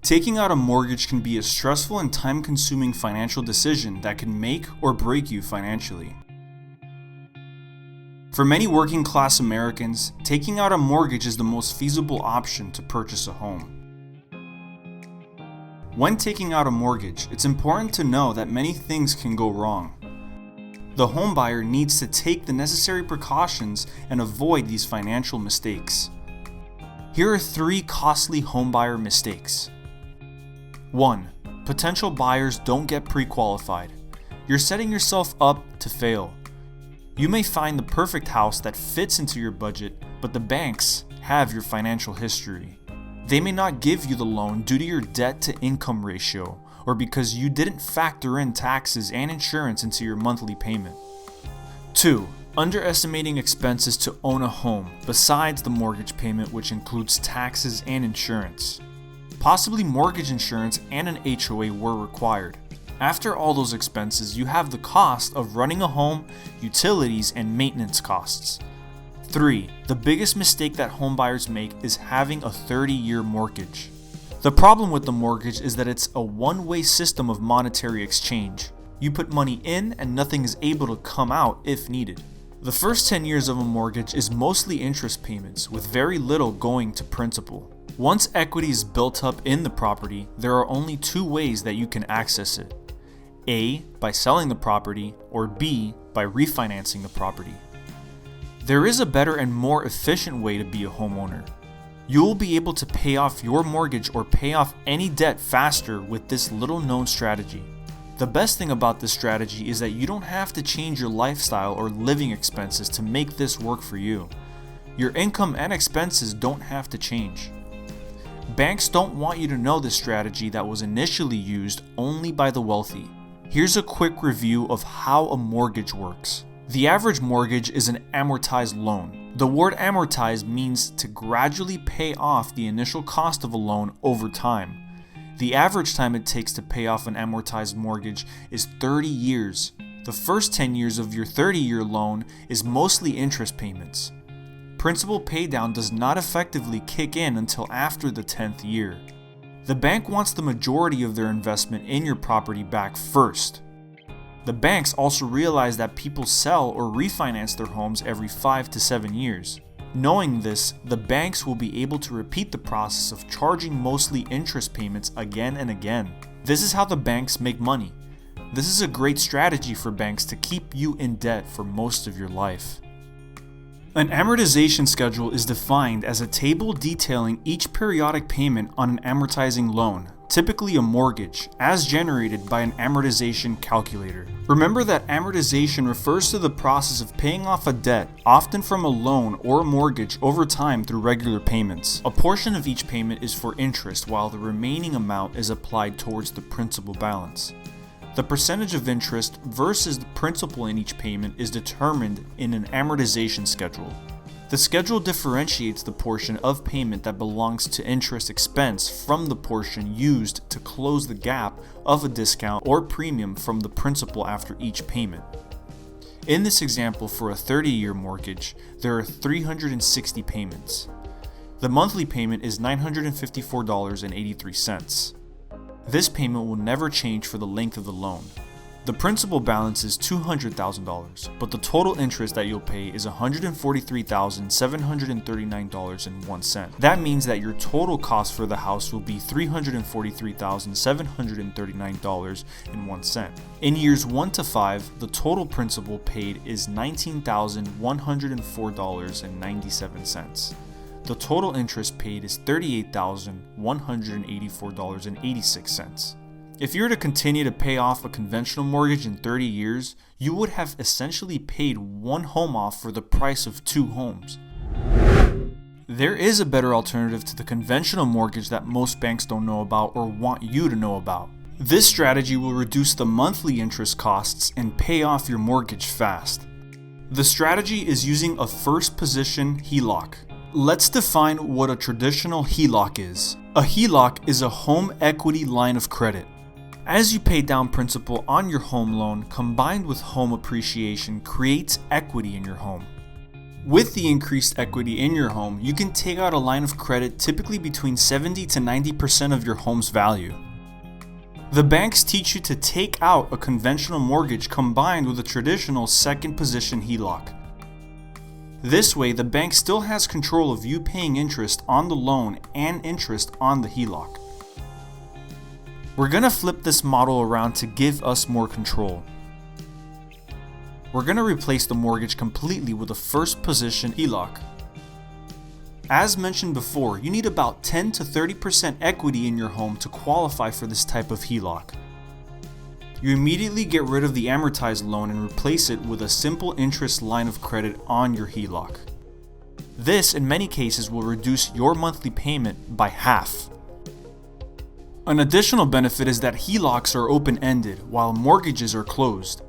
Taking out a mortgage can be a stressful and time-consuming financial decision that can make or break you financially. For many working-class Americans, taking out a mortgage is the most feasible option to purchase a home. When taking out a mortgage, it's important to know that many things can go wrong. The homebuyer needs to take the necessary precautions and avoid these financial mistakes. Here are 3 costly homebuyer mistakes. 1. Potential buyers don't get pre-qualified. You're setting yourself up to fail. You may find the perfect house that fits into your budget, but the banks have your financial history. They may not give you the loan due to your debt-to-income ratio, or because you didn't factor in taxes and insurance into your monthly payment. 2. Underestimating expenses to own a home, besides the mortgage payment, which includes taxes and insurance. Possibly mortgage insurance and an HOA were required. After all those expenses, you have the cost of running a home, utilities, and maintenance costs. 3. The biggest mistake that homebuyers make is having a 30-year mortgage. The problem with the mortgage is that it's a one-way system of monetary exchange. You put money in and nothing is able to come out if needed. The first 10 years of a mortgage is mostly interest payments, with very little going to principal. Once equity is built up in the property, there are only 2 ways that you can access it. A. By selling the property, or B. By refinancing the property. There is a better and more efficient way to be a homeowner. You will be able to pay off your mortgage or pay off any debt faster with this little-known strategy. The best thing about this strategy is that you don't have to change your lifestyle or living expenses to make this work for you. Your income and expenses don't have to change. Banks don't want you to know this strategy that was initially used only by the wealthy. Here's a quick review of how a mortgage works. The average mortgage is an amortized loan. The word amortize means to gradually pay off the initial cost of a loan over time. The average time it takes to pay off an amortized mortgage is 30 years. The first 10 years of your 30-year loan is mostly interest payments. Principal paydown does not effectively kick in until after the 10th year. The bank wants the majority of their investment in your property back first. The banks also realize that people sell or refinance their homes every 5 to 7 years. Knowing this, the banks will be able to repeat the process of charging mostly interest payments again and again. This is how the banks make money. This is a great strategy for banks to keep you in debt for most of your life. An amortization schedule is defined as a table detailing each periodic payment on an amortizing loan, typically a mortgage, as generated by an amortization calculator. Remember that amortization refers to the process of paying off a debt, often from a loan or a mortgage, over time through regular payments. A portion of each payment is for interest, while the remaining amount is applied towards the principal balance. The percentage of interest versus the principal in each payment is determined in an amortization schedule. The schedule differentiates the portion of payment that belongs to interest expense from the portion used to close the gap of a discount or premium from the principal after each payment. In this example, for a 30-year mortgage, there are 360 payments. The monthly payment is $954.83. This payment will never change for the length of the loan. The principal balance is $200,000, but the total interest that you'll pay is $143,739.01. That means that your total cost for the house will be $343,739.01. In years 1 to 5, the total principal paid is $19,104.97. The total interest paid is $38,184.86. If you were to continue to pay off a conventional mortgage in 30 years, you would have essentially paid one home off for the price of 2 homes. There is a better alternative to the conventional mortgage that most banks don't know about or want you to know about. This strategy will reduce the monthly interest costs and pay off your mortgage fast. The strategy is using a first position HELOC. Let's define what a traditional HELOC is. A HELOC is a home equity line of credit. As you pay down principal on your home loan, combined with home appreciation, creates equity in your home. With the increased equity in your home, you can take out a line of credit typically between 70 to 90% of your home's value. The banks teach you to take out a conventional mortgage combined with a traditional second position HELOC. This way, the bank still has control of you paying interest on the loan and interest on the HELOC. We're going to flip this model around to give us more control. We're going to replace the mortgage completely with a first position HELOC. As mentioned before, you need about 10 to 30% equity in your home to qualify for this type of HELOC. You immediately get rid of the amortized loan and replace it with a simple interest line of credit on your HELOC. This, in many cases, will reduce your monthly payment by half. An additional benefit is that HELOCs are open-ended while mortgages are closed.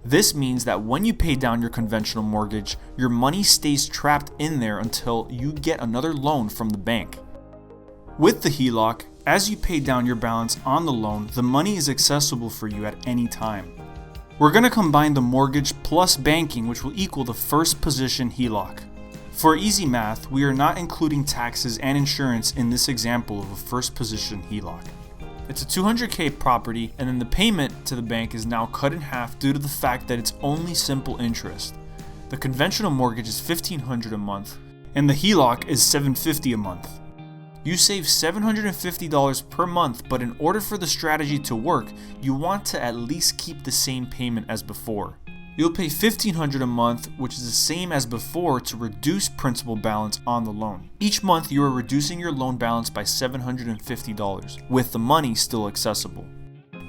This means that when you pay down your conventional mortgage, your money stays trapped in there until you get another loan from the bank. With the HELOC, as you pay down your balance on the loan, the money is accessible for you at any time. We're going to combine the mortgage plus banking, which will equal the first position HELOC. For easy math, we are not including taxes and insurance in this example of a first position HELOC. It's a $200K property, and then the payment to the bank is now cut in half due to the fact that it's only simple interest. The conventional mortgage is $1,500 a month, and the HELOC is $750 a month. You save $750 per month, but in order for the strategy to work, you want to at least keep the same payment as before. You'll pay $1,500 a month, which is the same as before, to reduce principal balance on the loan. Each month you are reducing your loan balance by $750, with the money still accessible.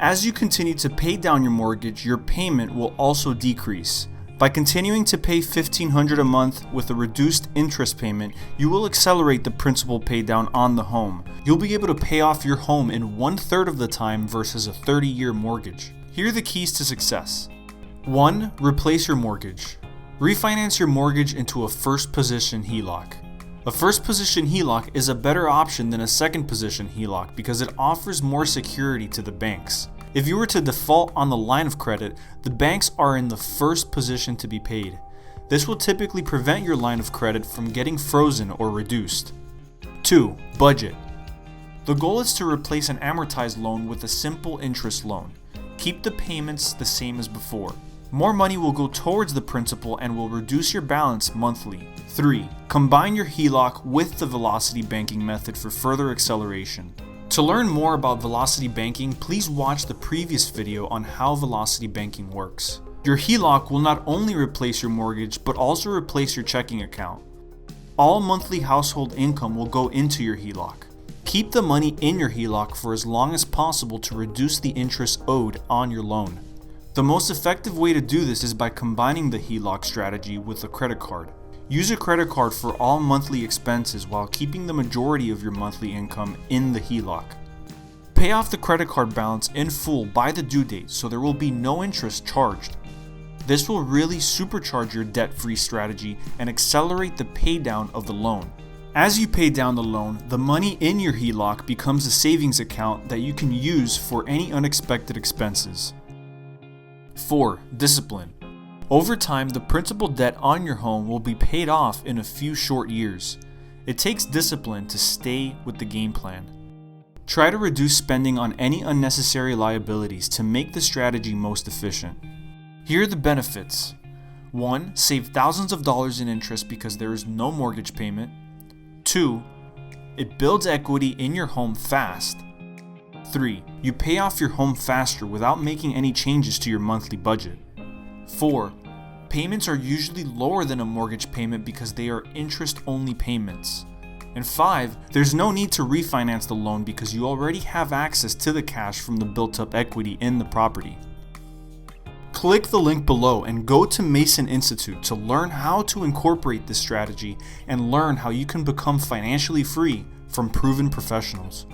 As you continue to pay down your mortgage, your payment will also decrease. By continuing to pay $1,500 a month with a reduced interest payment, you will accelerate the principal pay down on the home. You'll be able to pay off your home in 1/3 of the time versus a 30-year mortgage. Here are the keys to success. 1. Replace your mortgage. Refinance your mortgage into a first position HELOC. A first position HELOC is a better option than a second position HELOC because it offers more security to the banks. If you were to default on the line of credit, the banks are in the first position to be paid. This will typically prevent your line of credit from getting frozen or reduced. 2. Budget. The goal is to replace an amortized loan with a simple interest loan. Keep the payments the same as before. More money will go towards the principal and will reduce your balance monthly. 3. Combine your HELOC with the velocity banking method for further acceleration. To learn more about velocity banking, please watch the previous video on how velocity banking works. Your HELOC will not only replace your mortgage, but also replace your checking account. All monthly household income will go into your HELOC. Keep the money in your HELOC for as long as possible to reduce the interest owed on your loan. The most effective way to do this is by combining the HELOC strategy with a credit card. Use a credit card for all monthly expenses while keeping the majority of your monthly income in the HELOC. Pay off the credit card balance in full by the due date so there will be no interest charged. This will really supercharge your debt-free strategy and accelerate the paydown of the loan. As you pay down the loan, the money in your HELOC becomes a savings account that you can use for any unexpected expenses. 4. Discipline. Over time, the principal debt on your home will be paid off in a few short years. It takes discipline to stay with the game plan. Try to reduce spending on any unnecessary liabilities to make the strategy most efficient. Here are the benefits. 1. Save thousands of dollars in interest because there is no mortgage payment. 2. It builds equity in your home fast. 3. You pay off your home faster without making any changes to your monthly budget. 4. Payments are usually lower than a mortgage payment because they are interest-only payments. And 5. There's no need to refinance the loan because you already have access to the cash from the built-up equity in the property. Click the link below and go to Mason Institute to learn how to incorporate this strategy and learn how you can become financially free from proven professionals.